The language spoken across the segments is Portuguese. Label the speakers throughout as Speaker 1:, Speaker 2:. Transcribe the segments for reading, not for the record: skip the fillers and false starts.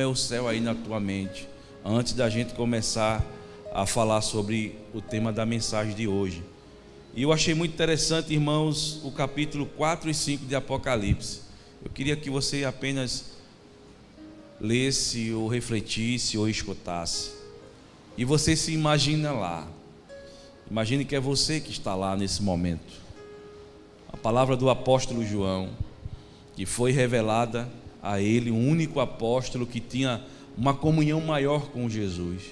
Speaker 1: é o céu aí na tua mente, antes da gente começar a falar sobre o tema da mensagem de hoje. E eu achei muito interessante, irmãos, o capítulo 4 e 5 de Apocalipse. Eu queria que você apenas lesse ou refletisse ou escutasse. E você se imagina lá. Imagine que é você que está lá nesse momento. A palavra do apóstolo João, que foi revelada a ele, o único apóstolo que tinha uma comunhão maior com Jesus.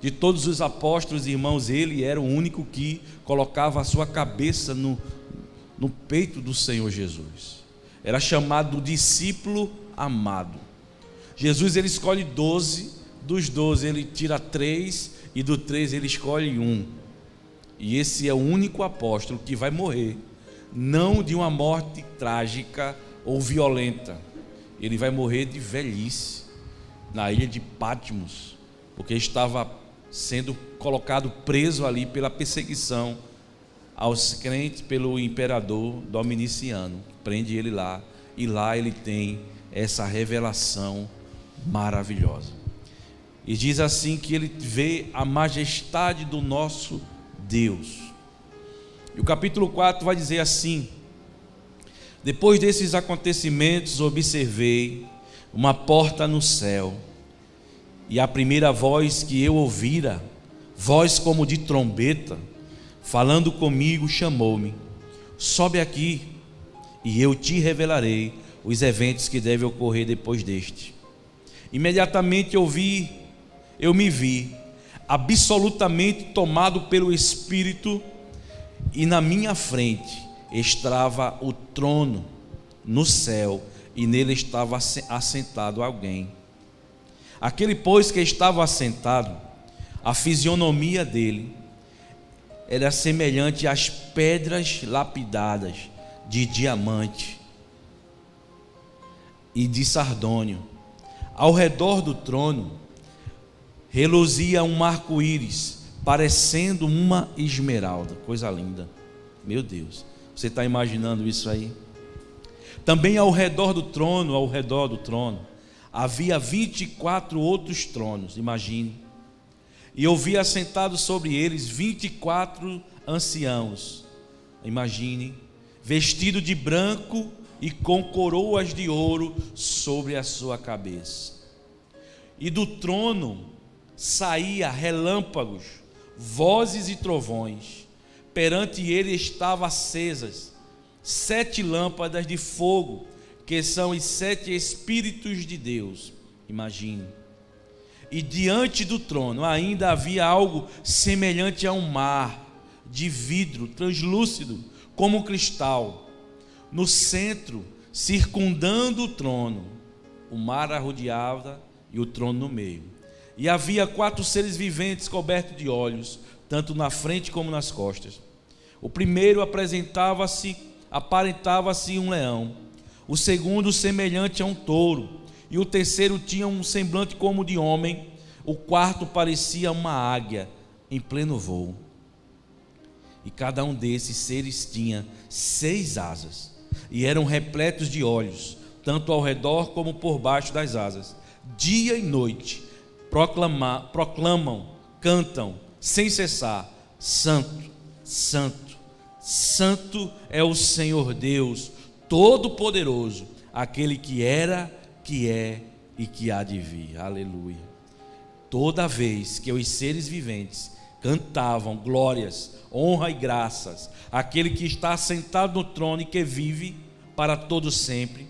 Speaker 1: De todos os apóstolos, irmãos, ele era o único que colocava a sua cabeça no peito do Senhor Jesus. Era chamado discípulo amado. Jesus, ele escolhe 12, dos 12 ele tira 3 e do 3 ele escolhe 1. E esse é o único apóstolo que vai morrer, não de uma morte trágica ou violenta. Ele vai morrer de velhice na ilha de Patmos, porque estava sendo colocado preso ali pela perseguição aos crentes pelo imperador Dominiciano. Prende ele lá, e lá ele tem essa revelação maravilhosa. E diz assim que ele vê a majestade do nosso Deus. E o capítulo 4 vai dizer assim: depois desses acontecimentos, observei uma porta no céu, e a primeira voz que eu ouvira, voz como de trombeta, falando comigo, chamou-me: sobe aqui, e eu te revelarei os eventos que devem ocorrer depois deste. Imediatamente eu me vi absolutamente tomado pelo Espírito, e na minha frente estava o trono no céu, e nele estava assentado alguém. Aquele, pois, que estava assentado, a fisionomia dele era semelhante às pedras lapidadas de diamante e de sardônio. Ao redor do trono reluzia um arco-íris, parecendo uma esmeralda. Coisa linda, meu Deus. Você está imaginando isso aí? Também ao redor do trono, havia 24 outros tronos, imagine. E eu vi assentados sobre eles 24 anciãos, imagine, vestidos de branco e com coroas de ouro sobre a sua cabeça. E do trono saía relâmpagos, vozes e trovões. Perante ele estavam acesas 7 lâmpadas de fogo, que são os 7 Espíritos de Deus, imagine. E diante do trono ainda havia algo semelhante a um mar de vidro translúcido, como cristal. No centro, circundando o trono, o mar arrodeava e o trono no meio. E havia 4 seres viventes cobertos de olhos, tanto na frente como nas costas. O primeiro aparentava-se um leão, o segundo semelhante a um touro, e o terceiro tinha um semblante como de homem, o quarto parecia uma águia em pleno voo. E cada um desses seres tinha 6 asas, e eram repletos de olhos, tanto ao redor como por baixo das asas. Dia e noite proclamam, cantam sem cessar: Santo, Santo, Santo é o Senhor Deus Todo-Poderoso, aquele que era, que é e que há de vir. Aleluia. Toda vez que os seres viventes cantavam glórias, honra e graças àquele que está sentado no trono e que vive para todo sempre,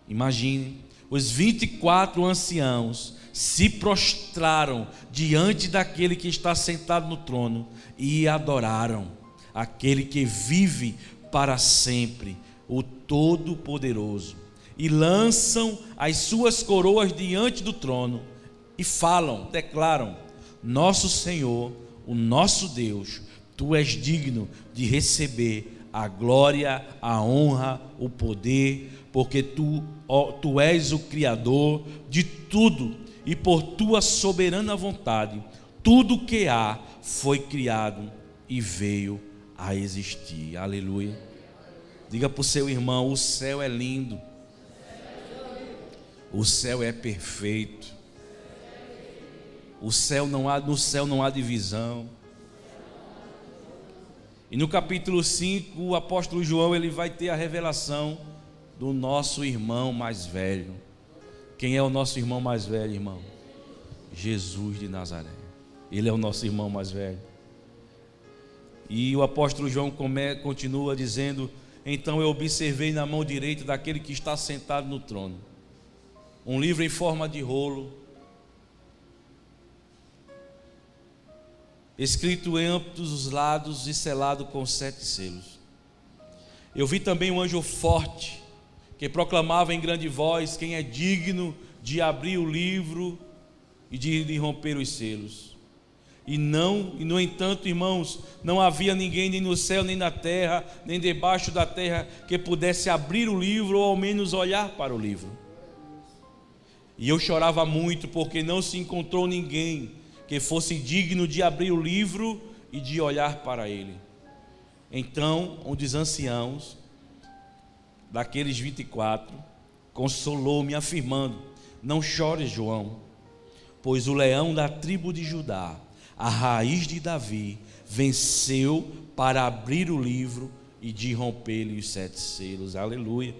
Speaker 1: imagine, os 24 anciãos se prostraram diante daquele que está sentado no trono e adoraram aquele que vive para sempre, o Todo-Poderoso, e lançam as suas coroas diante do trono e falam, declaram: nosso Senhor, o nosso Deus, tu és digno de receber a glória, a honra, o poder, porque tu és o Criador de tudo, e por tua soberana vontade tudo que há foi criado e veio a existir. Aleluia. Diga para o seu irmão: o céu é lindo, o céu é perfeito. no céu não há divisão. E no capítulo 5, o apóstolo João ele vai ter a revelação do nosso irmão mais velho. Quem é o nosso irmão mais velho, irmão? Jesus de Nazaré. Ele é o nosso irmão mais velho. E o apóstolo João continua dizendo: então eu observei na mão direita daquele que está sentado no trono um livro em forma de rolo, escrito em ambos os lados e selado com 7 selos. Eu vi também um anjo forte que proclamava em grande voz: quem é digno de abrir o livro e de romper os selos? E no entanto, irmãos, não havia ninguém nem no céu, nem na terra, nem debaixo da terra que pudesse abrir o livro ou ao menos olhar para o livro. E eu chorava muito porque não se encontrou ninguém que fosse digno de abrir o livro e de olhar para ele. Então um dos anciãos, daqueles 24, consolou-me afirmando: não chores, João, pois o leão da tribo de Judá, a raiz de Davi, venceu para abrir o livro e de romper-lhe os 7 selos. Aleluia.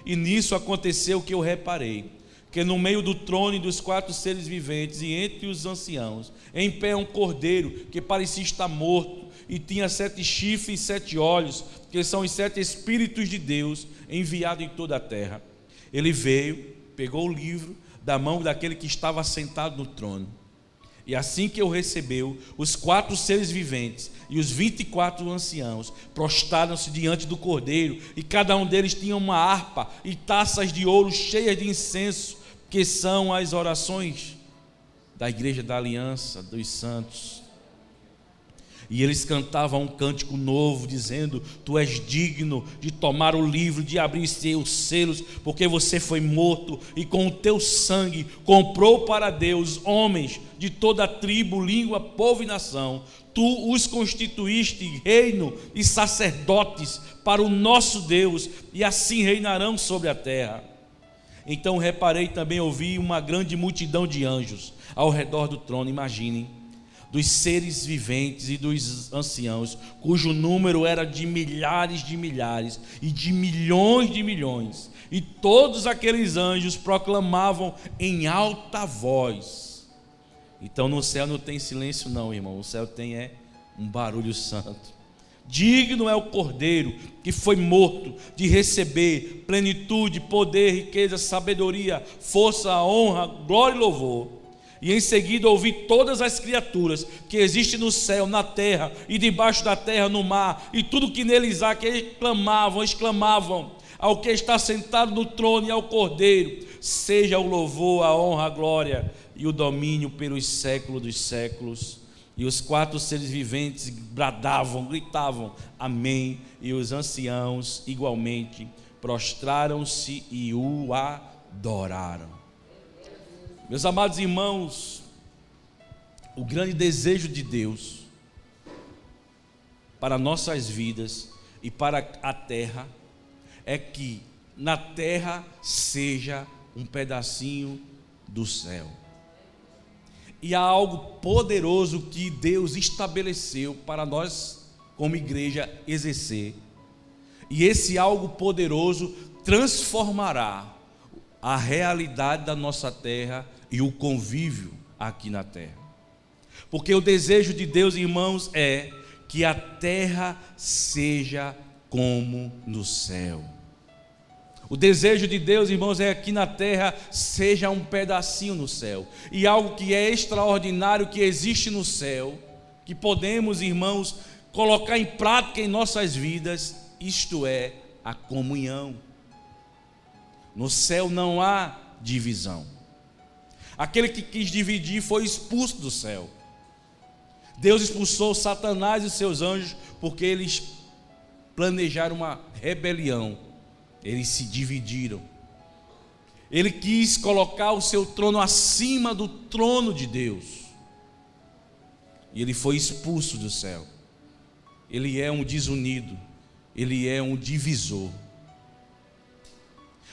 Speaker 1: E nisso aconteceu que eu reparei que no meio do trono e dos 4 seres viventes e entre os anciãos, em pé um cordeiro que parecia estar morto e tinha 7 chifres e 7 olhos, que são os 7 Espíritos de Deus enviados em toda a terra. Ele veio, pegou o livro da mão daquele que estava sentado no trono. E assim que o recebeu, os 4 seres viventes e os 24 anciãos prostraram-se diante do cordeiro, e cada um deles tinha uma harpa e taças de ouro cheias de incenso, que são as orações da igreja da aliança dos santos. E eles cantavam um cântico novo, dizendo: tu és digno de tomar o livro, de abrir seus selos, porque você foi morto e com o teu sangue comprou para Deus homens de toda tribo, língua, povo e nação. Tu os constituíste reino e sacerdotes para o nosso Deus, e assim reinarão sobre a terra. Então reparei também, ouvi uma grande multidão de anjos ao redor do trono. Imaginem, dos seres viventes e dos anciãos, cujo número era de milhares e de milhões, e todos aqueles anjos proclamavam em alta voz. Então no céu não tem silêncio não, irmão, o céu tem um barulho santo. Digno é o cordeiro que foi morto de receber plenitude, poder, riqueza, sabedoria, força, honra, glória e louvor. E em seguida ouvi todas as criaturas que existem no céu, na terra e debaixo da terra, no mar, e tudo que neles há, que exclamavam ao que está sentado no trono e ao cordeiro: seja o louvor, a honra, a glória e o domínio pelos séculos dos séculos. E os 4 seres viventes bradavam, gritavam: amém. E os anciãos igualmente prostraram-se e o adoraram. Meus amados irmãos, o grande desejo de Deus para nossas vidas e para a terra é que na terra seja um pedacinho do céu. E há algo poderoso que Deus estabeleceu para nós, como igreja, exercer. E esse algo poderoso transformará a realidade da nossa terra e o convívio aqui na terra. Porque o desejo de Deus, irmãos, é que a terra seja como no céu. O desejo de Deus, irmãos, é que na terra seja um pedacinho no céu. E algo que é extraordinário que existe no céu, que podemos, irmãos, colocar em prática em nossas vidas, isto é a comunhão. No céu não há divisão. Aquele que quis dividir foi expulso do céu. Deus expulsou Satanás e seus anjos porque eles planejaram uma rebelião. Eles se dividiram. Ele quis colocar o seu trono acima do trono de Deus. E ele foi expulso do céu. Ele é um desunido. Ele é um divisor.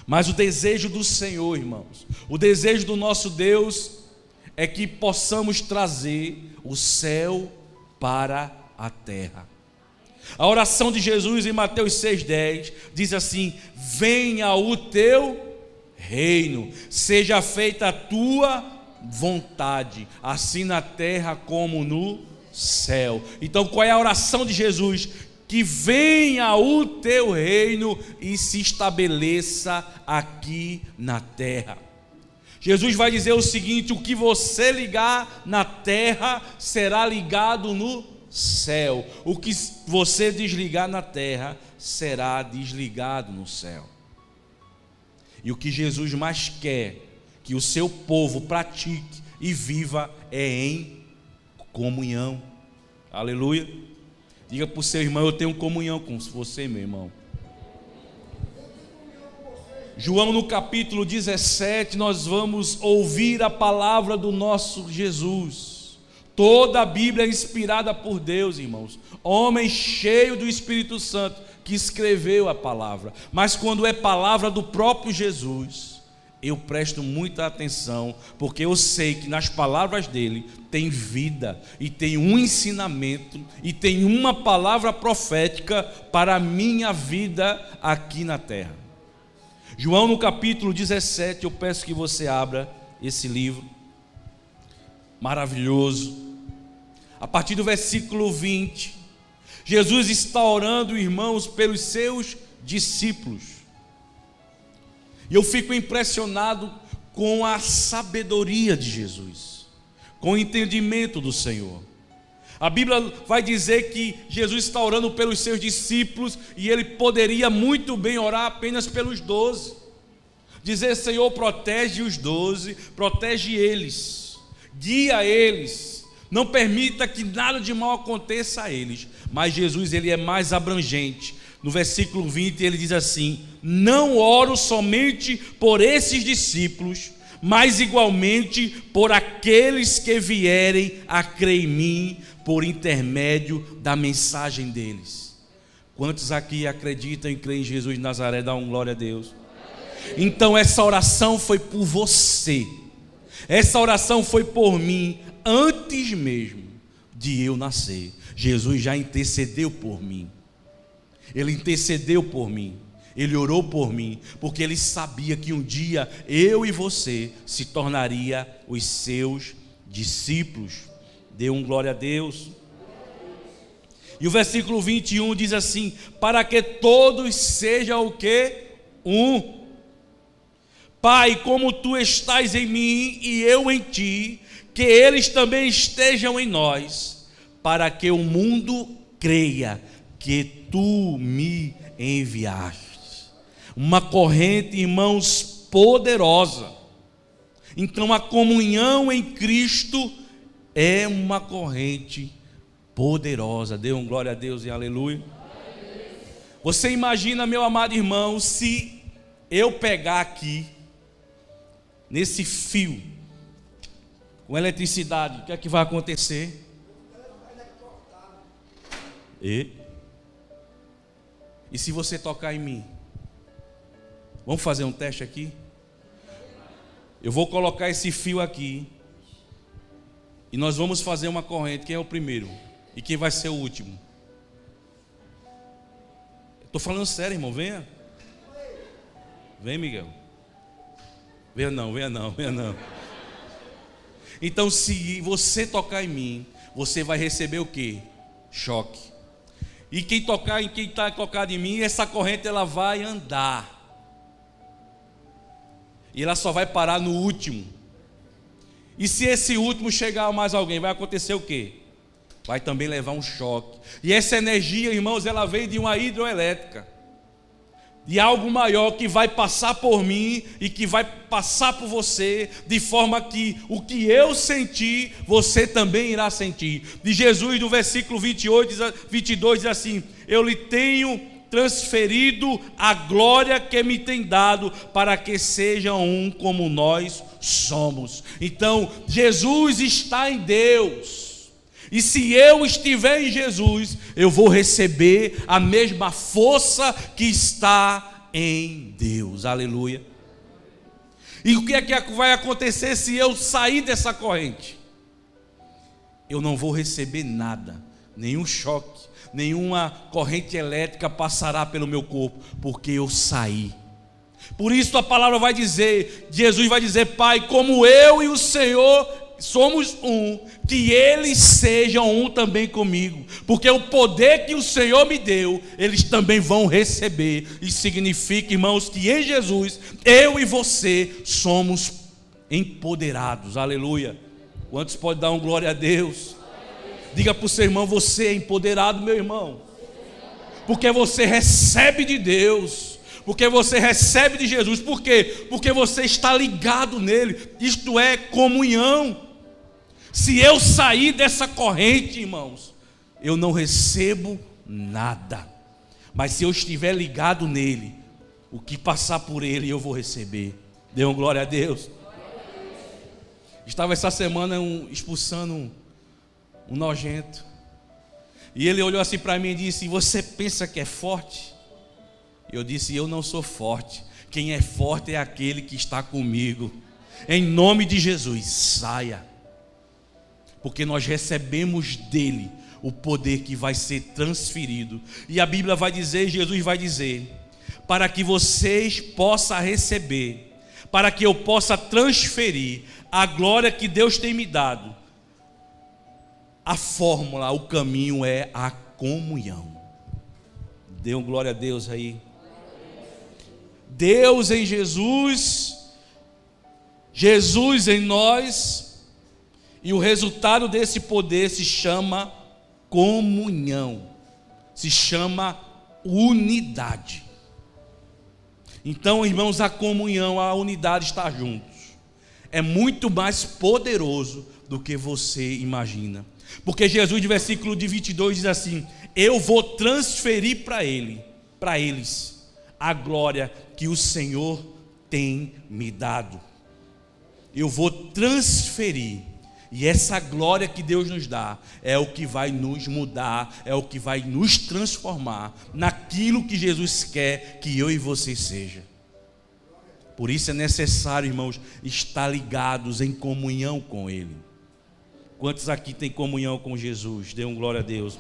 Speaker 1: Mas o desejo do Senhor, irmãos, o desejo do nosso Deus é que possamos trazer o céu para a terra. A oração de Jesus em Mateus 6,10 diz assim: venha o teu reino, seja feita a tua vontade, assim na terra como no céu. Então qual é a oração de Jesus? Que venha o teu reino e se estabeleça aqui na terra. Jesus vai dizer o seguinte: o que você ligar na terra será ligado no céu, o que você desligar na terra será desligado no céu. E o que Jesus mais quer que o seu povo pratique e viva é em comunhão. Aleluia. Diga para o seu irmão: eu tenho comunhão com você, meu irmão. João no capítulo 17, nós vamos ouvir a palavra do nosso Jesus. Toda a Bíblia é inspirada por Deus, irmãos. Homem cheio do Espírito Santo que escreveu a palavra. Mas quando é palavra do próprio Jesus, eu presto muita atenção, porque eu sei que nas palavras dele tem vida, e tem um ensinamento, e tem uma palavra profética para a minha vida aqui na terra. João no capítulo 17, eu peço que você abra esse livro maravilhoso. A partir do versículo 20, Jesus está orando, irmãos, pelos seus discípulos. E eu fico impressionado com a sabedoria de Jesus, com o entendimento do Senhor. A Bíblia vai dizer que Jesus está orando pelos seus discípulos, e ele poderia muito bem orar apenas pelos 12. Dizer: Senhor, protege os 12, protege eles, guia eles, não permita que nada de mal aconteça a eles. Mas Jesus, ele é mais abrangente. No versículo 20 ele diz assim: não oro somente por esses discípulos, mas igualmente por aqueles que vierem a crer em mim por intermédio da mensagem deles. Quantos aqui acreditam e creem em Jesus de Nazaré? Dá um glória a Deus. Então essa oração foi por você, essa oração foi por mim. Antes mesmo de eu nascer, Jesus já intercedeu por mim. Ele intercedeu por mim, ele orou por mim, porque ele sabia que um dia eu e você se tornaria os seus discípulos. Dê um glória a Deus. E o versículo 21 diz assim: para que todos sejam o quê? Um. Pai, como tu estás em mim e eu em ti, que eles também estejam em nós, para que o mundo creia que tu me enviaste. Uma corrente, irmãos, poderosa. Então a comunhão em Cristo é uma corrente poderosa. Dê um glória a Deus e aleluia. Você imagina, meu amado irmão, se eu pegar aqui nesse fio com eletricidade, o que é que vai acontecer? E se você tocar em mim? Vamos fazer um teste aqui? Eu vou colocar esse fio aqui e nós vamos fazer uma corrente. Quem é o primeiro? E quem vai ser o último? Estou falando sério, irmão. Venha. Vem, Miguel. Venha não. Então, se você tocar em mim, você vai receber o quê? Choque. E quem está tocado em mim, essa corrente ela vai andar. E ela só vai parar no último. E se esse último chegar a mais alguém, vai acontecer o quê? Vai também levar um choque. E essa energia, irmãos, ela vem de uma hidroelétrica, de algo maior que vai passar por mim e que vai passar por você, de forma que o que eu senti, você também irá sentir. De Jesus, no versículo 22 diz assim: eu lhe tenho transferido a glória que me tem dado, para que sejam um como nós somos. Então Jesus está em Deus, e se eu estiver em Jesus, eu vou receber a mesma força que está em Deus. Aleluia. E o que é que vai acontecer se eu sair dessa corrente? Eu não vou receber nada, nenhum choque, nenhuma corrente elétrica passará pelo meu corpo, porque eu saí. Por isso a palavra vai dizer, Jesus vai dizer: Pai, como eu e o Senhor somos um, que eles sejam um também comigo, porque o poder que o Senhor me deu, eles também vão receber. Isso significa, irmãos, que em Jesus, eu e você somos empoderados. Aleluia. Quantos podem dar um glória a Deus? Diga para o seu irmão: você é empoderado, meu irmão, porque você recebe de Deus, porque você recebe de Jesus. Por quê? Porque você está ligado nele. Isto é comunhão. Se eu sair dessa corrente, irmãos, eu não recebo nada. Mas se eu estiver ligado nele, o que passar por ele eu vou receber. Dê uma glória a Deus. Estava essa semana expulsando um nojento, e ele olhou assim para mim e disse: você pensa que é forte? Eu disse: eu não sou forte, quem é forte é aquele que está comigo. Em nome de Jesus, saia, porque nós recebemos dele o poder que vai ser transferido. E a Bíblia vai dizer, Jesus vai dizer: para que vocês possam receber, para que eu possa transferir a glória que Deus tem me dado, a fórmula, o caminho é a comunhão. Dê uma glória a Deus aí. Deus em Jesus, Jesus em nós, e o resultado desse poder se chama comunhão, se chama unidade. Então, irmãos, a comunhão, a unidade, estar juntos, é muito mais poderoso do que você imagina. Porque Jesus, no versículo de 22, diz assim: eu vou transferir para eles, a glória que o Senhor tem me dado. Eu vou transferir. E essa glória que Deus nos dá é o que vai nos mudar, é o que vai nos transformar naquilo que Jesus quer que eu e você seja. Por isso é necessário, irmãos, estar ligados em comunhão com Ele. Quantos aqui têm comunhão com Jesus? Dê um glória a Deus.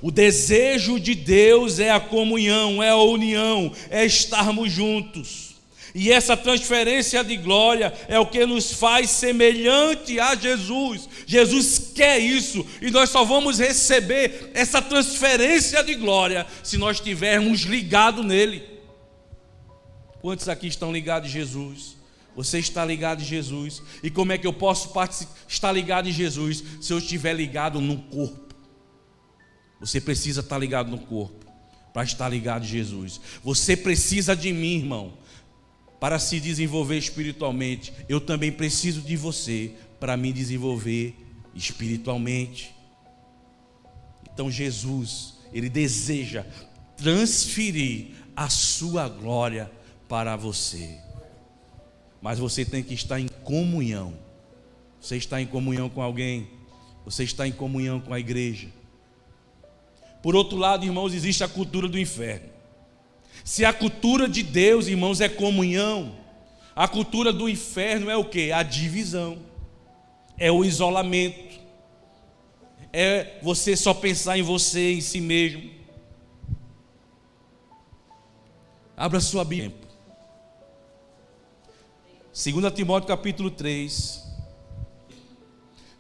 Speaker 1: O desejo de Deus é a comunhão, é a união, é estarmos juntos. E essa transferência de glória é o que nos faz semelhante a Jesus. Jesus quer isso, e nós só vamos receber essa transferência de glória se nós estivermos ligados nele. Quantos aqui estão ligados em Jesus? Você está ligado em Jesus? E como é que eu posso estar ligado em Jesus se eu estiver ligado no corpo? Você precisa estar ligado no corpo para estar ligado em Jesus. Você precisa de mim, irmão, para se desenvolver espiritualmente. Eu também preciso de você para me desenvolver espiritualmente. Então Jesus, Ele deseja transferir a sua glória para você. Mas você tem que estar em comunhão. Você está em comunhão com alguém? Você está em comunhão com a igreja? Por outro lado, irmãos, existe a cultura do inferno. Se a cultura de Deus, irmãos, é comunhão, a cultura do inferno é o quê? A divisão, é o isolamento, é você só pensar em você, em si mesmo. Abra sua Bíblia. 2 Timóteo capítulo 3.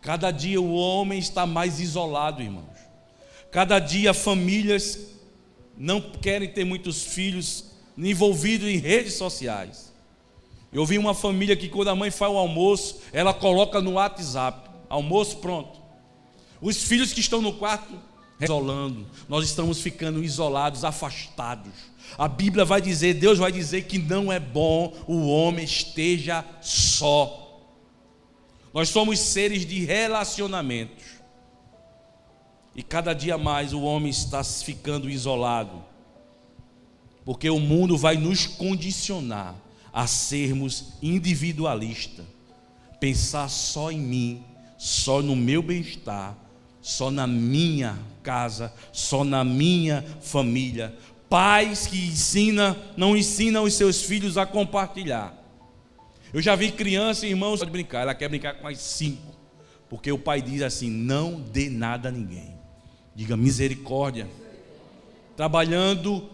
Speaker 1: Cada dia o homem está mais isolado, irmãos. Cada dia famílias não querem ter muitos filhos envolvidos em redes sociais. Eu vi uma família que quando a mãe faz o almoço, ela coloca no WhatsApp: almoço pronto. Os filhos que estão no quarto isolando. Nós estamos ficando isolados, afastados. A Bíblia vai dizer, Deus vai dizer que não é bom o homem esteja só. Nós somos seres de relacionamentos. E cada dia mais o homem está ficando isolado. Porque o mundo vai nos condicionar a sermos individualistas. Pensar só em mim, só no meu bem-estar, só na minha casa, só na minha família. Pais que não ensinam os seus filhos a compartilhar. Eu já vi criança, irmãos, pode brincar, ela quer brincar com as 5, porque o pai diz assim: não dê nada a ninguém. Diga misericórdia. Trabalhando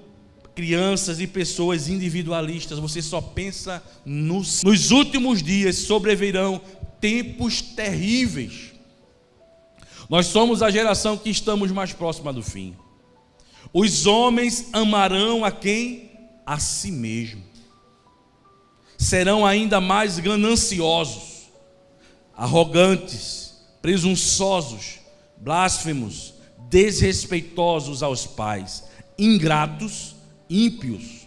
Speaker 1: crianças e pessoas individualistas, você só pensa nos últimos dias sobrevirão tempos terríveis. Nós somos a geração que estamos mais próxima do fim. Os homens amarão a quem? A si mesmo. Serão ainda mais gananciosos, arrogantes, presunçosos, blasfemos, desrespeitosos aos pais, ingratos, ímpios,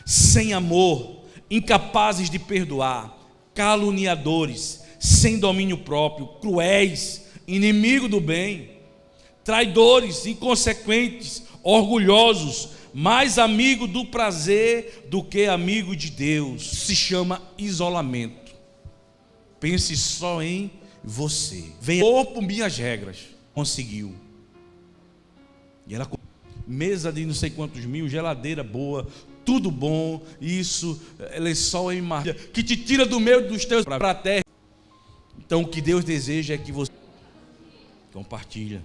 Speaker 1: sem amor, incapazes de perdoar, caluniadores, sem domínio próprio, cruéis, inimigo do bem, traidores, inconsequentes, orgulhosos, mais amigo do prazer do que amigo de Deus. Se chama isolamento. Pense só em você. Venha por minhas regras. Conseguiu. E ela, mesa de não sei quantos mil, geladeira boa, tudo bom, isso, lençol em mar, que te tira do meio dos teus para a terra. Então o que Deus deseja é que você compartilha.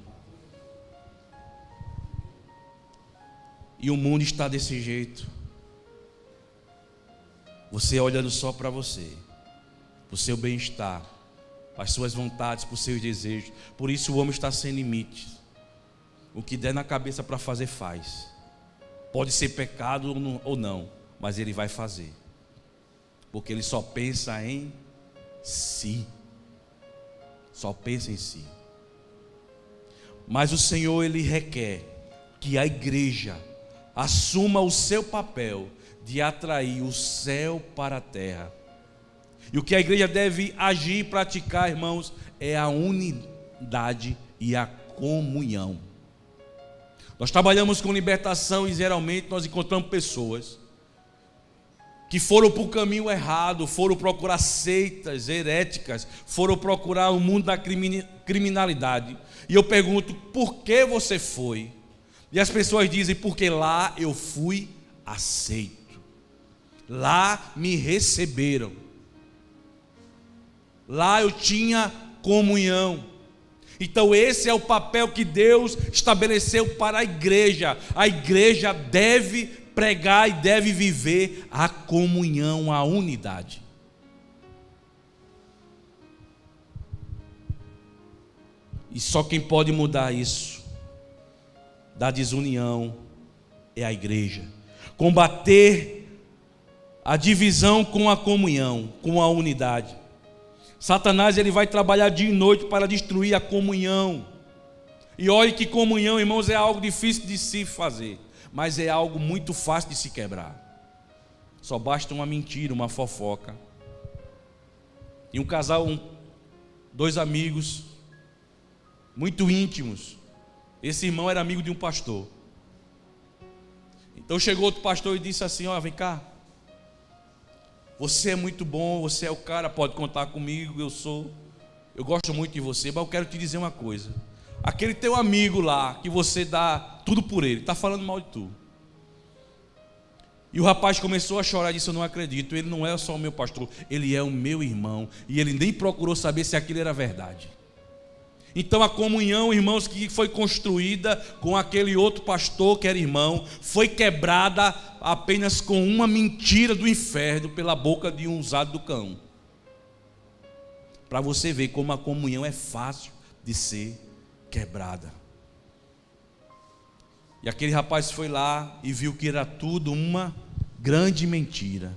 Speaker 1: E o mundo está desse jeito. Você olhando só para você, para o seu bem-estar, para as suas vontades, para os seus desejos. Por isso o homem está sem limites. O que der na cabeça para fazer, faz. Pode ser pecado ou não, mas ele vai fazer. Porque ele só pensa em si. Só pensa em si. Mas o Senhor, ele requer que a igreja assuma o seu papel de atrair o céu para a terra. E o que a igreja deve agir e praticar, irmãos, é a unidade e a comunhão. Nós trabalhamos com libertação e geralmente nós encontramos pessoas que foram para o caminho errado, foram procurar seitas heréticas, foram procurar o mundo da criminalidade. E eu pergunto: por que você foi? E as pessoas dizem: porque lá eu fui aceito, lá me receberam, lá eu tinha comunhão. Então esse é o papel que Deus estabeleceu para a igreja. A igreja deve pregar e deve viver a comunhão, a unidade. E só quem pode mudar isso da desunião é a igreja. Combater a divisão com a comunhão, com a unidade. Satanás, ele vai trabalhar dia e noite para destruir a comunhão. E olhe que comunhão, irmãos, é algo difícil de se fazer, mas é algo muito fácil de se quebrar. Só basta uma mentira, uma fofoca. E um casal, dois amigos muito íntimos. Esse irmão era amigo de um pastor. Então chegou outro pastor e disse assim: ó, vem cá, você é muito bom, você é o cara, pode contar comigo, eu gosto muito de você, mas eu quero te dizer uma coisa. Aquele teu amigo lá, que você dá tudo por ele, está falando mal de tu. E o rapaz começou a chorar e disse: eu não acredito, ele não é só o meu pastor, ele é o meu irmão. E ele nem procurou saber se aquilo era verdade. Então a comunhão, irmãos, que foi construída com aquele outro pastor que era irmão, foi quebrada apenas com uma mentira do inferno pela boca de um usado do cão. Para você ver como a comunhão é fácil de ser quebrada. E aquele rapaz foi lá e viu que era tudo uma grande mentira.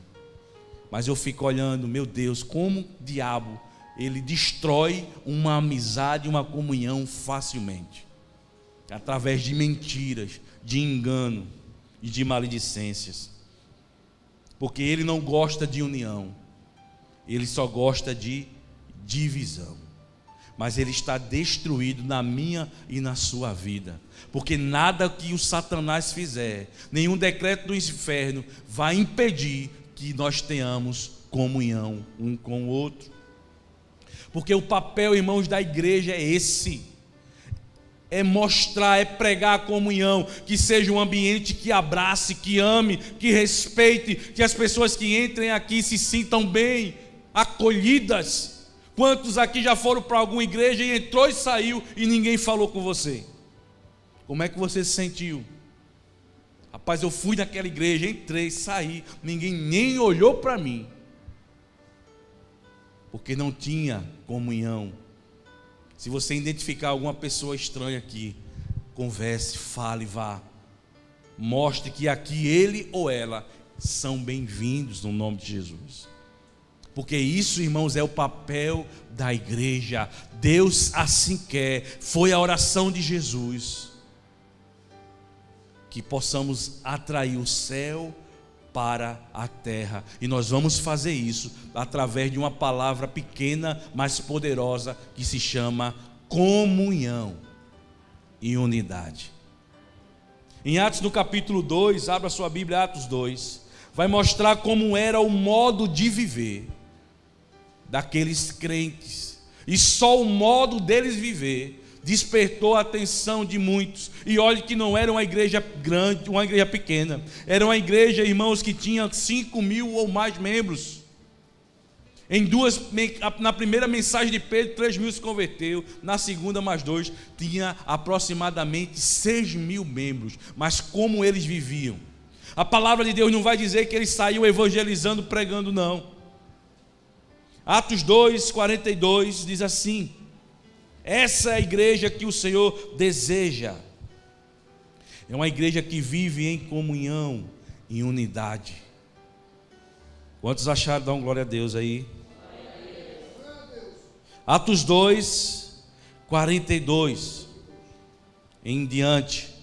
Speaker 1: Mas eu fico olhando, meu Deus, como o diabo ele destrói uma amizade, uma comunhão facilmente, através de mentiras, de engano e de maledicências. Porque ele não gosta de união, ele só gosta de divisão. Mas ele está destruído na minha e na sua vida, porque nada que o Satanás fizer, nenhum decreto do inferno vai impedir que nós tenhamos comunhão um com o outro. Porque o papel, irmãos, da igreja é esse: é mostrar, é pregar a comunhão, que seja um ambiente que abrace, que ame, que respeite, que as pessoas que entrem aqui se sintam bem acolhidas? Quantos aqui já foram para alguma igreja e entrou e saiu e ninguém falou com você? Como é que você se sentiu? Rapaz, eu fui naquela igreja, entrei, saí, ninguém nem olhou para mim, porque não tinha comunhão. Se você identificar alguma pessoa estranha aqui, converse, fale, vá. Mostre que aqui ele ou ela são bem-vindos no nome de Jesus. Porque isso, irmãos, é o papel da igreja. Deus assim quer. Foi a oração de Jesus. Que possamos atrair o céu para a terra. E nós vamos fazer isso através de uma palavra pequena, mas poderosa, que se chama comunhão e unidade. Em Atos no capítulo 2, abra sua Bíblia, Atos 2, vai mostrar como era o modo de viver daqueles crentes. E só o modo deles viver despertou a atenção de muitos. E olhe que não era uma igreja grande, uma igreja pequena. Era uma igreja, irmãos, que tinha 5.000 ou mais membros. Na primeira mensagem de Pedro, 3.000 se converteu. Na segunda, mais 2, tinha aproximadamente 6.000 membros. Mas como eles viviam? A palavra de Deus não vai dizer que eles saíam evangelizando, pregando, não. Atos 2, 42 diz assim: essa é a igreja que o Senhor deseja. É uma igreja que vive em comunhão, em unidade. Quantos acharam? Dão glória a Deus aí. Atos 2, 42 em diante.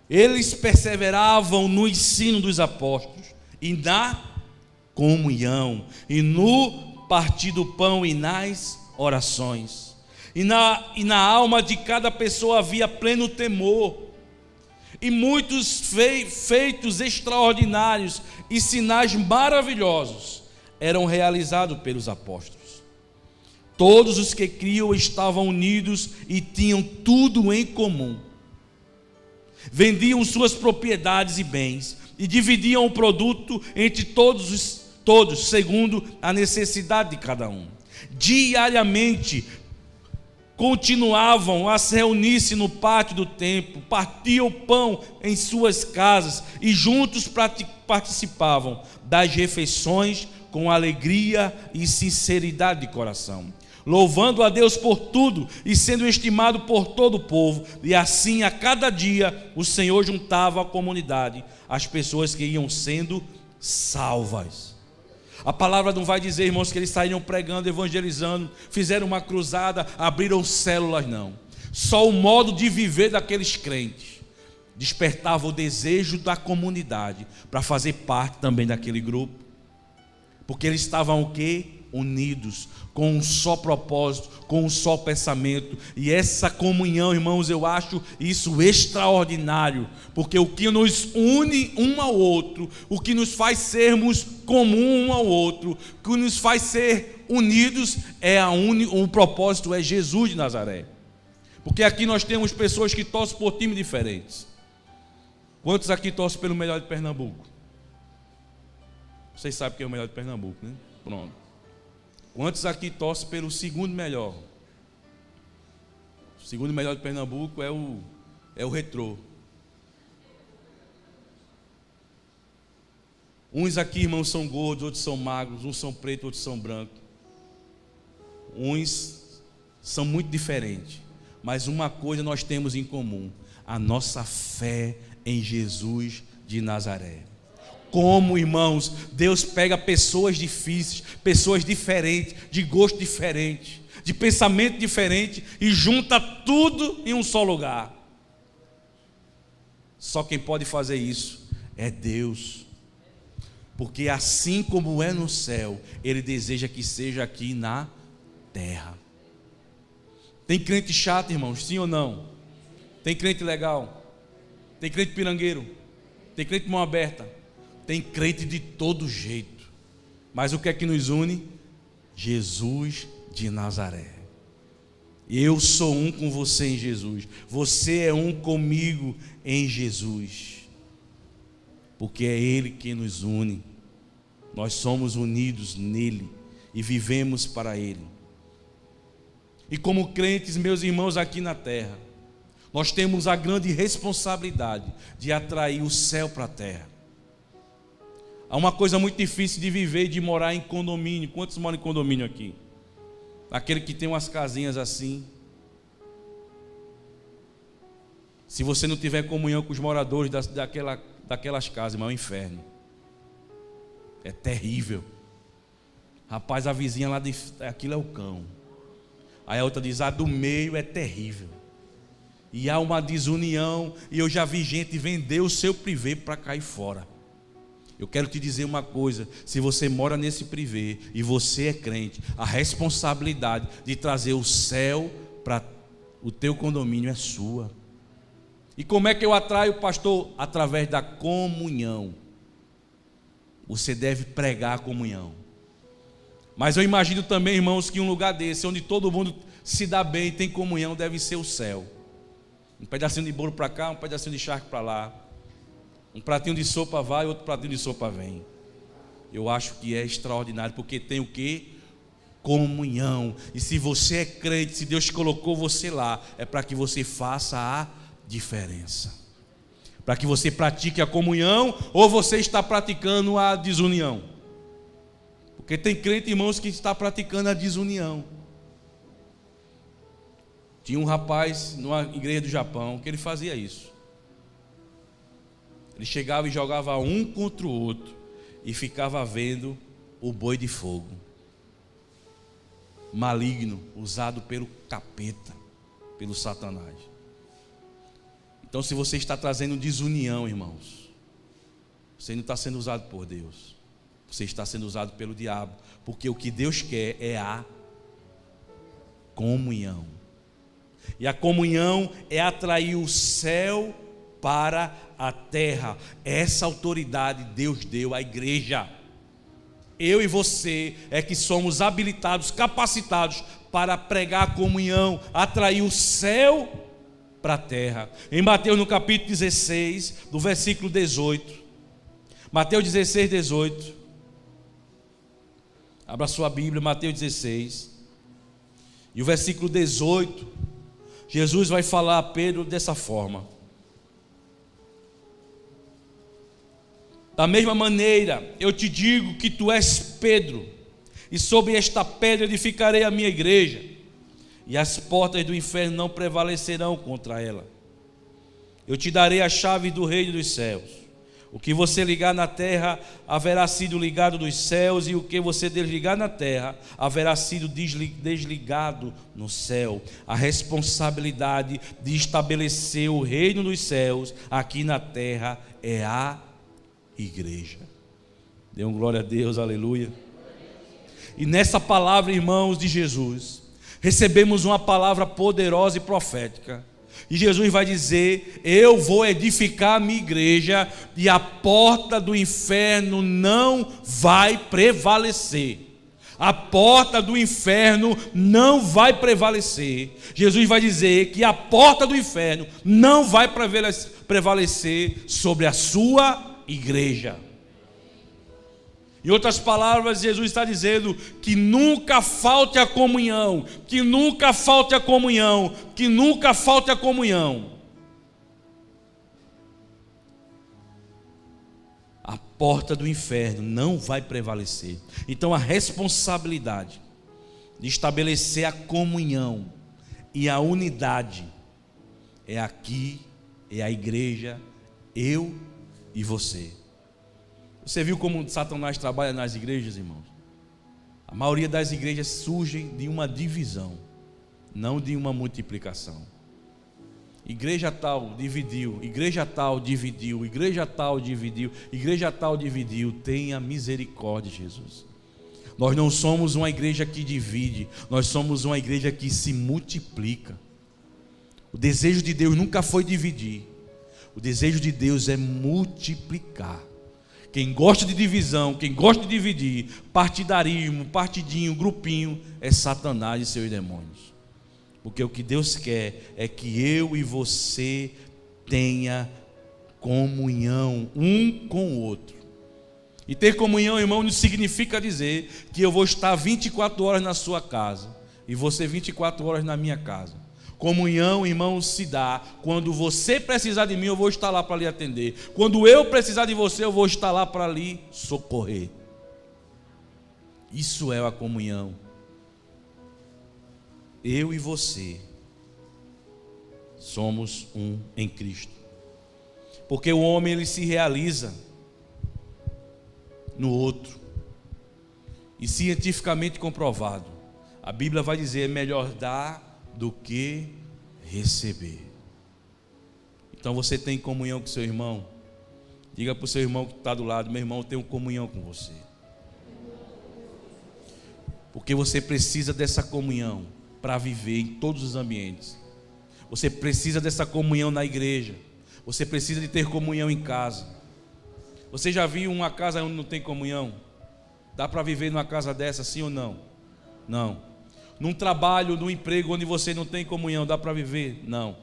Speaker 1: Eles perseveravam no ensino dos apóstolos e na comunhão, e no partir do pão e nas orações. E na alma de cada pessoa havia pleno temor. E muitos feitos extraordinários e sinais maravilhosos eram realizados pelos apóstolos. Todos os que criam estavam unidos e tinham tudo em comum. Vendiam suas propriedades e bens e dividiam o produto entre todos, segundo a necessidade de cada um. Diariamente continuavam a se reunir-se no pátio do templo, partiam pão em suas casas e juntos participavam das refeições com alegria e sinceridade de coração, louvando a Deus por tudo e sendo estimado por todo o povo. E assim a cada dia o Senhor juntava à comunidade as pessoas que iam sendo salvas. A palavra não vai dizer, irmãos, que eles saíram pregando, evangelizando, fizeram uma cruzada, abriram células, não. Só o modo de viver daqueles crentes despertava o desejo da comunidade para fazer parte também daquele grupo, porque eles estavam o quê? Unidos, com um só propósito, com um só pensamento. E essa comunhão, irmãos, eu acho isso extraordinário, porque o que nos une um ao outro, o que nos faz sermos comum um ao outro, o que nos faz ser unidos o propósito é Jesus de Nazaré. Porque aqui nós temos pessoas que torcem por times diferentes. Quantos aqui torcem pelo melhor de Pernambuco? Vocês sabem que é o melhor de Pernambuco, né? Pronto. Quantos aqui torcem pelo segundo melhor? O segundo melhor de Pernambuco é o Retrô. Uns aqui, irmãos, são gordos, outros são magros, uns são pretos, outros são brancos. Uns são muito diferentes, mas uma coisa nós temos em comum: a nossa fé em Jesus de Nazaré. Como, irmãos, Deus pega pessoas difíceis, pessoas diferentes, de gosto diferente, de pensamento diferente, e junta tudo em um só lugar. Só quem pode fazer isso é Deus, porque assim como é no céu, Ele deseja que seja aqui na terra. Tem crente chato, irmãos, sim ou não? Tem crente legal? Tem crente pirangueiro? Tem crente mão aberta? Tem crente de todo jeito, mas o que é que nos une? Jesus de Nazaré. Eu sou um com você em Jesus, você é um comigo em Jesus. porque é Ele quem nos une. Nós somos unidos nele e vivemos para Ele. E como crentes, meus irmãos, aqui na terra, nós temos a grande responsabilidade de atrair o céu para a terra. Há uma coisa muito difícil de viver e de morar em condomínio. Quantos moram em condomínio aqui? Aquele que tem umas casinhas assim. Se você não tiver comunhão com os moradores daquelas casas, irmão, é um inferno. É terrível. Rapaz, a vizinha lá, aquilo é o cão. Aí a outra diz, a do meio é terrível. E há uma desunião, e eu já vi gente vender o seu privê para cair fora. Eu quero te dizer uma coisa, se você mora nesse privê e você é crente, a responsabilidade de trazer o céu para o teu condomínio é sua. E como é que eu atraio, pastor? Através da comunhão. Você deve pregar a comunhão. Mas eu imagino também, irmãos, que um lugar desse, onde todo mundo se dá bem e tem comunhão, deve ser o céu. Um pedacinho de bolo para cá, um pedacinho de charque para lá. Um pratinho de sopa vai, outro pratinho de sopa vem. Eu acho que é extraordinário, porque tem o quê? Comunhão. E se você é crente, se Deus colocou você lá, é para que você faça a diferença. Para que você pratique a comunhão, ou você está praticando a desunião. Porque tem crente, irmãos, que está praticando a desunião. Tinha um rapaz numa igreja do Japão que ele fazia isso. Ele chegava e jogava um contra o outro e ficava vendo o boi de fogo. Maligno, usado pelo capeta, pelo Satanás. Então, se você está trazendo desunião, irmãos, você não está sendo usado por Deus. Você está sendo usado pelo diabo. Porque o que Deus quer é a comunhão. E a comunhão é atrair o céu para a terra. Essa autoridade Deus deu à igreja. Eu e você é que somos habilitados, capacitados para pregar a comunhão, atrair o céu para a terra. Em Mateus no capítulo 16, do versículo 18. Mateus 16, 18. Abra sua Bíblia, Mateus 16. E o versículo 18, Jesus vai falar a Pedro dessa forma. Da mesma maneira, eu te digo que tu és Pedro, e sobre esta pedra edificarei a minha igreja, e as portas do inferno não prevalecerão contra ela. Eu te darei a chave do reino dos céus. O que você ligar na terra haverá sido ligado nos céus, e o que você desligar na terra haverá sido desligado no céu. A responsabilidade de estabelecer o reino dos céus aqui na terra é a igreja. Dê um glória a Deus, aleluia. E nessa palavra, irmãos, de Jesus, recebemos uma palavra poderosa e profética. E Jesus vai dizer: eu vou edificar a minha igreja, e a porta do inferno não vai prevalecer. A porta do inferno não vai prevalecer. Jesus vai dizer que a porta do inferno não vai prevalecer sobre a sua igreja. Em outras palavras, Jesus está dizendo que nunca falte a comunhão, que nunca falte a comunhão, que nunca falte a comunhão. A porta do inferno não vai prevalecer. Então a responsabilidade de estabelecer a comunhão e a unidade é aqui, é a igreja, eu e você. Você viu como Satanás trabalha nas igrejas, irmãos? A maioria das igrejas surgem de uma divisão, não de uma multiplicação. Igreja tal dividiu, igreja tal dividiu, igreja tal dividiu, igreja tal dividiu. Tenha misericórdia, Jesus. Nós não somos uma igreja que divide, nós somos uma igreja que se multiplica. O desejo de Deus nunca foi dividir. O desejo de Deus é multiplicar. Quem gosta de divisão, quem gosta de dividir, partidarismo, partidinho, grupinho, é Satanás e seus demônios. Porque o que Deus quer é que eu e você tenha comunhão um com o outro. E ter comunhão, irmão, não significa dizer que eu vou estar 24 horas na sua casa e você 24 horas na minha casa. Comunhão, irmão, se dá quando você precisar de mim, eu vou estar lá para lhe atender. Quando eu precisar de você, eu vou estar lá para lhe socorrer. Isso é a comunhão. Eu e você somos um em Cristo. Porque o homem, ele se realiza no outro. E cientificamente comprovado, a Bíblia vai dizer: é melhor dar do que receber. Então você tem comunhão com seu irmão? Diga para o seu irmão que está do lado: meu irmão, eu tenho comunhão com você. Porque você precisa dessa comunhão para viver em todos os ambientes. Você precisa dessa comunhão na igreja. Você precisa de ter comunhão em casa. Você já viu uma casa onde não tem comunhão? Dá para viver numa casa dessa, sim ou não? Não. Num trabalho, num emprego onde você não tem comunhão, dá para viver? Não.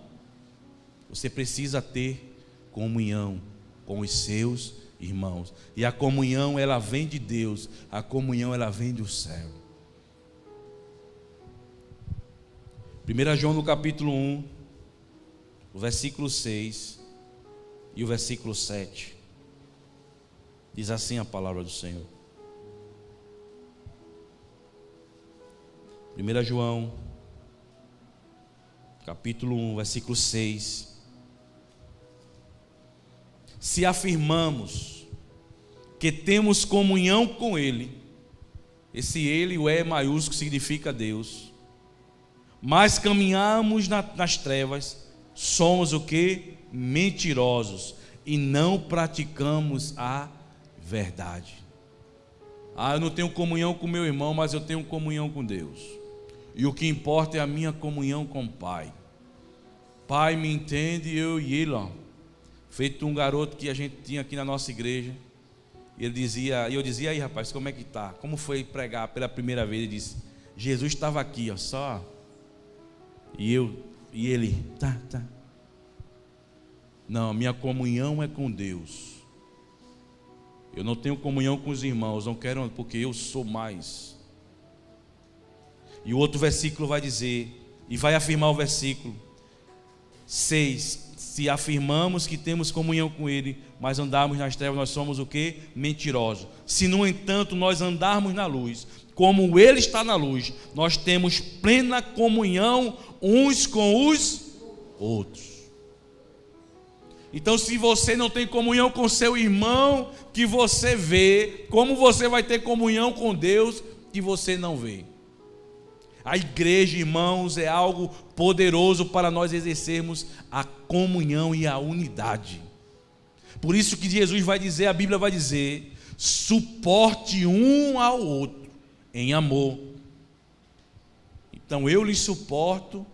Speaker 1: Você precisa ter comunhão com os seus irmãos. E a comunhão, ela vem de Deus. A comunhão, ela vem do céu. 1 João no capítulo 1, o versículo 6 e o versículo 7. Diz assim a palavra do Senhor. 1 João, capítulo 1, versículo 6. Se afirmamos que temos comunhão com Ele, esse Ele, o E maiúsculo, significa Deus, mas caminhamos nas trevas, somos o que? Mentirosos, e não praticamos a verdade. Eu não tenho comunhão com meu irmão, mas eu tenho comunhão com Deus. E o que importa é a minha comunhão com o Pai. Pai me entende, eu e ele, feito um garoto que a gente tinha aqui na nossa igreja. E ele dizia, e eu dizia: aí rapaz, como é que tá? Como foi pregar pela primeira vez? Ele disse: Jesus estava aqui, só. E ele, tá. Não, minha comunhão é com Deus. Eu não tenho comunhão com os irmãos, não quero, porque eu sou mais. E o outro versículo vai dizer, e vai afirmar o versículo 6: se afirmamos que temos comunhão com Ele, mas andarmos nas trevas, nós somos o que? Mentirosos. Se no entanto nós andarmos na luz, como Ele está na luz, nós temos plena comunhão uns com os outros. Então, se você não tem comunhão com seu irmão que você vê, como você vai ter comunhão com Deus que você não vê? A igreja, irmãos, é algo poderoso para nós exercermos a comunhão e a unidade. Por isso que Jesus vai dizer, a Bíblia vai dizer: suporte um ao outro em amor. Então eu lhe suporto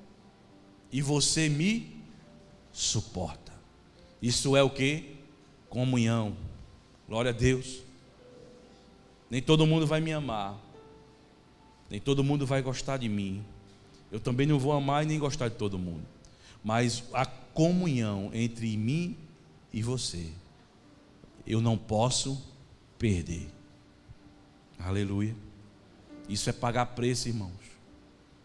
Speaker 1: e você me suporta. Isso é o que? Comunhão. Glória a Deus. Nem todo mundo vai me amar, nem todo mundo vai gostar de mim. Eu também não vou amar e nem gostar de todo mundo. Mas a comunhão entre mim e você, eu não posso perder. Aleluia. Isso é pagar preço, irmãos.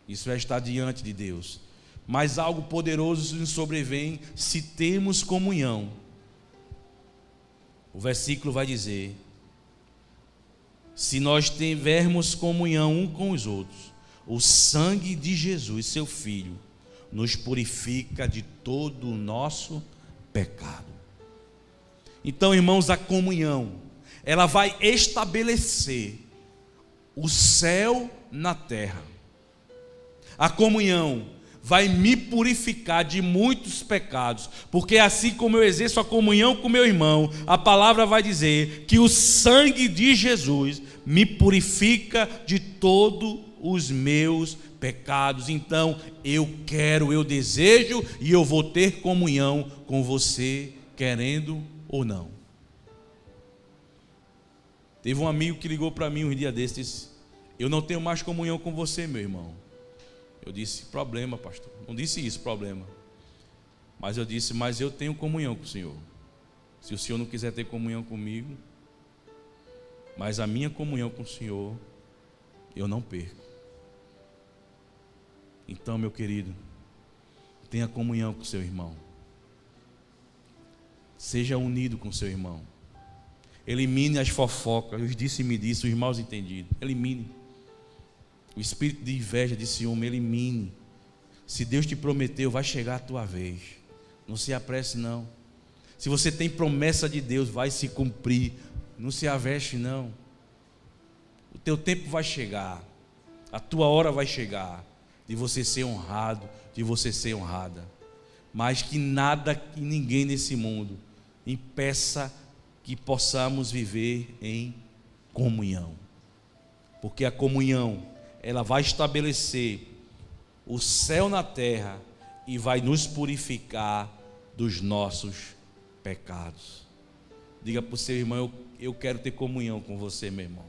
Speaker 1: Isso é estar diante de Deus. Mas algo poderoso nos sobrevém se temos comunhão. O versículo vai dizer: se nós tivermos comunhão um com os outros, o sangue de Jesus, seu Filho, nos purifica de todo o nosso pecado. Então, irmãos, a comunhão, ela vai estabelecer o céu na terra. A comunhão vai me purificar de muitos pecados, porque assim como eu exerço a comunhão com meu irmão, a palavra vai dizer que o sangue de Jesus me purifica de todos os meus pecados. Então eu desejo e eu vou ter comunhão com você, querendo ou não. Teve um amigo que ligou para mim um dia desses: eu não tenho mais comunhão com você, meu irmão. Eu disse: problema, pastor. Não disse isso, problema. Mas eu disse: mas eu tenho comunhão com o Senhor. Se o Senhor não quiser ter comunhão comigo, mas a minha comunhão com o Senhor, eu não perco. Então, meu querido, tenha comunhão com seu irmão. Seja unido com seu irmão. Elimine as fofocas, os disse-me-disse, os maus entendidos. Elimine. O espírito de inveja, de ciúme, elimine. Se Deus te prometeu, vai chegar a tua vez. Não se apresse, não. Se você tem promessa de Deus, vai se cumprir. Não se aveste, não. O teu tempo vai chegar. A tua hora vai chegar de você ser honrado, de você ser honrada. Mas que nada e ninguém nesse mundo impeça que possamos viver em comunhão. Porque a comunhão, ela vai estabelecer o céu na terra e vai nos purificar dos nossos pecados. Diga para o seu irmão: eu quero ter comunhão com você, meu irmão.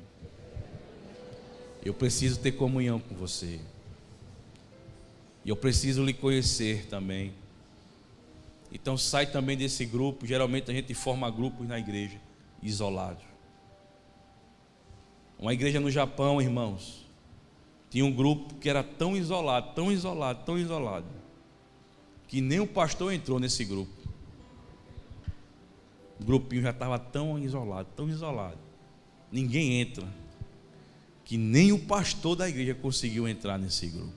Speaker 1: Eu preciso ter comunhão com você. E eu preciso lhe conhecer também. Então sai também desse grupo. Geralmente a gente forma grupos na igreja, isolados. Uma igreja no Japão, irmãos, tinha um grupo que era tão isolado, tão isolado, tão isolado, que nem o pastor entrou nesse grupo. O grupinho já estava tão isolado. Ninguém entra, que nem o pastor da igreja conseguiu entrar nesse grupo.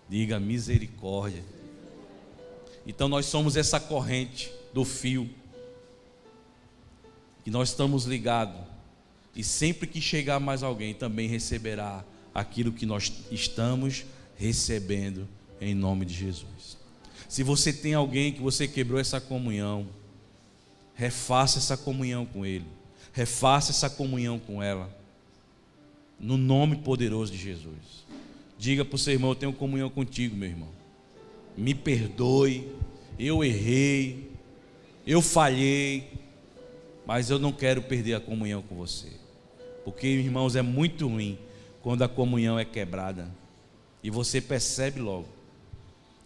Speaker 1: Diga misericórdia. Então nós somos essa corrente do fio, que nós estamos ligados, e sempre que chegar mais alguém também receberá aquilo que nós estamos recebendo, em nome de Jesus. Se você tem alguém que você quebrou essa comunhão, refaça essa comunhão com ele, refaça essa comunhão com ela, no nome poderoso de Jesus. Diga para o seu irmão: eu tenho comunhão contigo, meu irmão. Me perdoe, eu errei, eu falhei, mas eu não quero perder a comunhão com você. Porque, irmãos, é muito ruim quando a comunhão é quebrada e você percebe logo.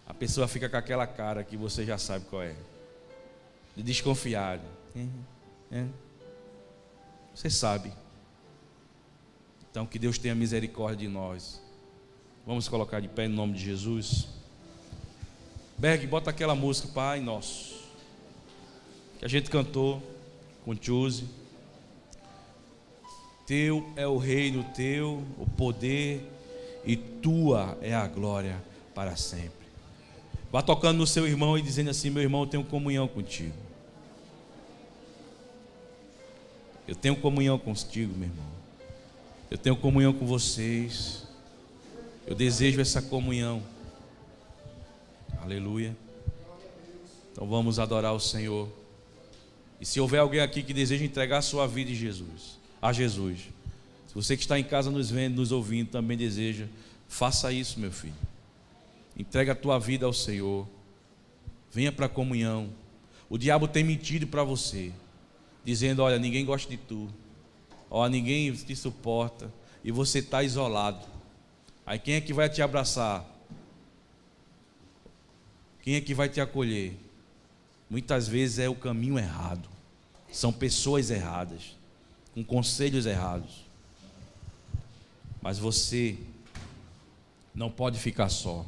Speaker 1: A pessoa fica com aquela cara que você já sabe qual é, de desconfiado. Você sabe. Então que Deus tenha misericórdia de nós. Vamos colocar de pé em nome de Jesus. Berg, bota aquela música, Pai Nosso, que a gente cantou com Tchuse. Teu é o reino, teu o poder, e tua é a glória para sempre. Vá tocando no seu irmão e dizendo assim: meu irmão, eu tenho comunhão contigo. Eu tenho comunhão contigo, meu irmão. Eu tenho comunhão com vocês. Eu desejo essa comunhão. Aleluia. Então vamos adorar o Senhor. E se houver alguém aqui que deseja entregar a sua vida a Jesus, se você que está em casa nos vendo, nos ouvindo, também deseja, faça isso, meu filho. Entrega a tua vida ao Senhor. Venha para a comunhão. O diabo tem mentido para você, dizendo: olha, ninguém gosta de tu, olha, ninguém te suporta, e você está isolado. Aí quem é que vai te abraçar? Quem é que vai te acolher? Muitas vezes é o caminho errado. São pessoas erradas, com conselhos errados. Mas você não pode ficar só.